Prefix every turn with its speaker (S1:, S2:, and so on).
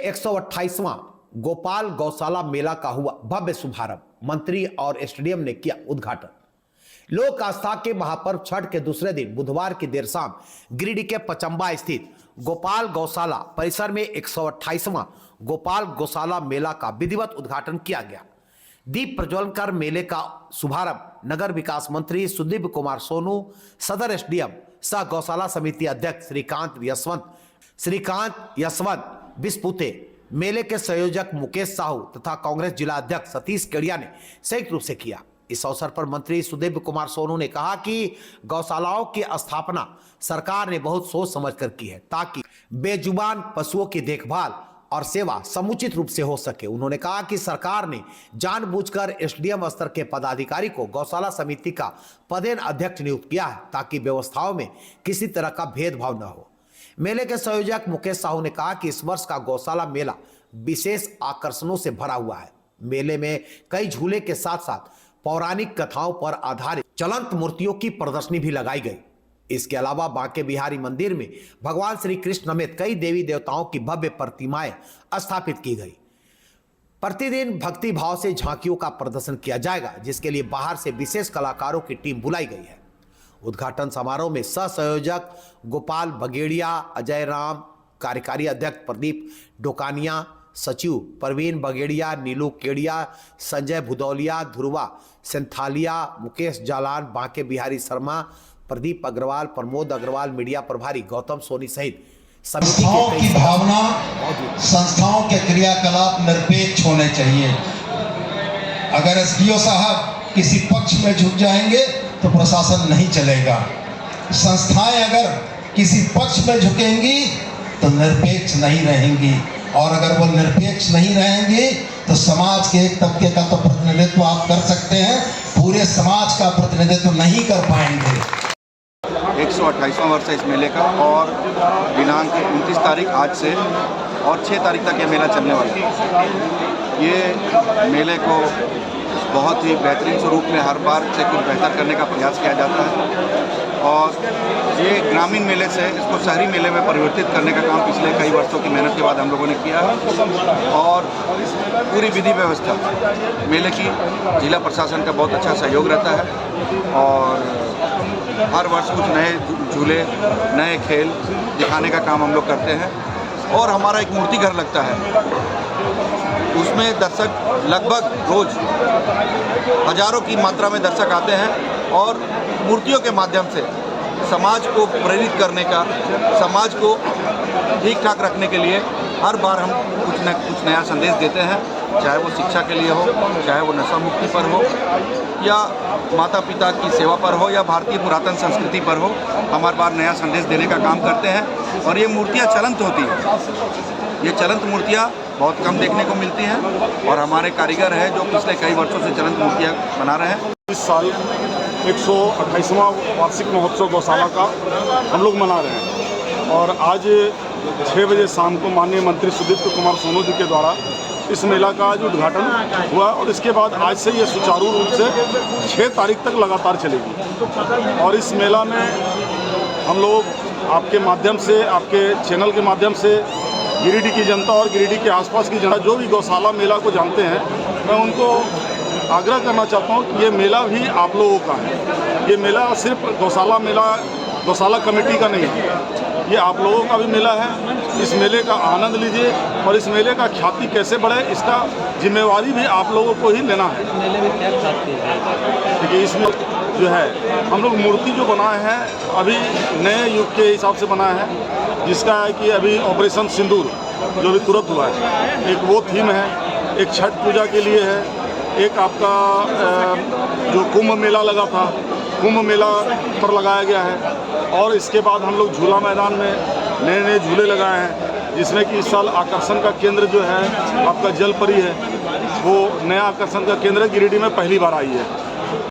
S1: 128वां गोपाल गौशाला मेला का हुआ भव्य शुभारंभ। मंत्री और एसडीएम ने किया उद्घाटन। लोक आस्था के महापर्व छठ के दूसरे दिन बुधवार की देर शाम गिरिडीह के पचम्बा स्थित गोपाल गौशाला परिसर में 128वां गोपाल गौशाला मेला का विधिवत उद्घाटन किया गया। दीप प्रज्वलन कर मेले का शुभारंभ नगर विकास मंत्री सुदीप कुमार सोनू, सदर एसडीएम सह गौशाला समिति अध्यक्ष श्रीकांत यशवंत बिस्पुते, मेले के संयोजक मुकेश साहू तथा कांग्रेस जिला अध्यक्ष सतीश केडिया ने संयुक्त रूप से किया। इस अवसर पर मंत्री सुदीप कुमार सोनू ने कहा कि गौशालाओं की स्थापना सरकार ने बहुत सोच समझकर की है ताकि बेजुबान पशुओं की देखभाल और सेवा समुचित रूप से हो सके। उन्होंने कहा कि सरकार ने जानबूझकर एसडीएम स्तर के पदाधिकारी को गौशाला समिति का पदेन अध्यक्ष नियुक्त किया है ताकि व्यवस्थाओं में किसी तरह का भेदभाव न हो। मेले के संयोजक मुकेश साहू ने कहा कि इस वर्ष का गौशाला मेला विशेष आकर्षणों से भरा हुआ है। मेले में कई झूले के साथ साथ पौराणिक कथाओं पर आधारित चलंत मूर्तियों की प्रदर्शनी भी लगाई गई। इसके अलावा बांके बिहारी मंदिर में भगवान श्री कृष्ण समेत कई देवी देवताओं की भव्य प्रतिमाएं स्थापित की गई। प्रतिदिन भक्ति भाव से झांकियों का प्रदर्शन किया जाएगा, जिसके लिए बाहर से विशेष कलाकारों की टीम बुलाई गई है। उद्घाटन समारोह में सह संयोजक गोपाल बगेड़िया, अजय राम, कार्यकारी अध्यक्ष प्रदीप डोकानिया, सचिव प्रवीण बगेड़िया, नीलू केडिया, संजय भुदौलिया, ध्रुवा सेंथालिया, मुकेश जालान, बांके बिहारी शर्मा, प्रदीप अग्रवाल, प्रमोद अग्रवाल, मीडिया प्रभारी गौतम सोनी सहित समिति
S2: की भावना, संस्थाओं के क्रियाकलाप निरपेक्ष होने चाहिए। अगर एसडीओ साहब किसी पक्ष में झुक जाएंगे तो प्रशासन नहीं चलेगा। संस्थाएं अगर किसी पक्ष में झुकेंगी तो निरपेक्ष नहीं रहेंगी, और अगर वो निरपेक्ष नहीं रहेंगी तो समाज के एक तबके का तो प्रतिनिधित्व आप कर सकते हैं, पूरे समाज का प्रतिनिधित्व नहीं कर पाएंगे।
S3: 128वां वर्ष है इस मेले का और दिनांक 29 तारीख आज से और 6 तारीख तक ये मेला चलने वाला है। ये मेले को बहुत ही बेहतरीन स्वरूप में हर बार से कुछ बेहतर करने का प्रयास किया जाता है और ये ग्रामीण मेले से इसको शहरी मेले में परिवर्तित करने का काम पिछले कई वर्षों की मेहनत के बाद हम लोगों ने किया है। और पूरी विधि व्यवस्था मेले की जिला प्रशासन का बहुत अच्छा सहयोग रहता है और हर वर्ष कुछ नए झूले, नए खेल दिखाने का काम हम लोग करते हैं। और हमारा एक मूर्ति घर लगता है, उसमें दर्शक लगभग रोज हजारों की मात्रा में दर्शक आते हैं और मूर्तियों के माध्यम से समाज को प्रेरित करने का, समाज को ठीक ठाक रखने के लिए हर बार हम कुछ न कुछ नया संदेश देते हैं, चाहे वो शिक्षा के लिए हो, चाहे वो नशा मुक्ति पर हो, या माता पिता की सेवा पर हो, या भारतीय पुरातन संस्कृति पर हो। हम हर बार नया संदेश देने का काम करते हैं और ये मूर्तियाँ चलंत होती हैं। ये चलंत मूर्तियाँ बहुत कम देखने को मिलती हैं और हमारे कारीगर हैं जो पिछले कई वर्षों से चलंत मूर्तियाँ बना रहे हैं।
S4: इस साल 128वां वार्षिक महोत्सव गौशाला का हम लोग मना रहे हैं और आज 6 बजे शाम को माननीय मंत्री सुदीप कुमार सोनू जी के द्वारा इस मेला का आज उद्घाटन हुआ और इसके बाद आज से ये सुचारू रूप से 6 तारीख तक लगातार चलेगी। और इस मेला में हम लोग आपके माध्यम से, आपके चैनल के माध्यम से गिरिडीह की जनता और गिरिडीह के आसपास की जनता जो भी गौशाला मेला को जानते हैं, मैं उनको आग्रह करना चाहता हूँ कि ये मेला भी आप लोगों का है। ये मेला सिर्फ गौशाला कमेटी का नहीं है, ये आप लोगों का भी मेला है। इस मेले का आनंद लीजिए और इस मेले का ख्याति कैसे बढ़े, इसका जिम्मेवारी भी आप लोगों को ही लेना है।
S5: मेले में क्या ख्याति है?
S4: देखिए, इसमें जो है हम लोग मूर्ति जो बनाए हैं अभी नए युग के हिसाब से बनाए हैं, जिसका है कि अभी ऑपरेशन सिंदूर जो भी तुरंत हुआ है, एक वो थीम है, एक छठ पूजा के लिए है, एक आपका जो कुंभ मेला लगा था, कुंभ मेला पर लगाया गया है। और इसके बाद हम लोग झूला मैदान में नए नए झूले लगाए हैं, जिसमें कि इस साल आकर्षण का केंद्र जो है आपका जल परी है, वो नया आकर्षण का केंद्र गिरिडीह में पहली बार आई है।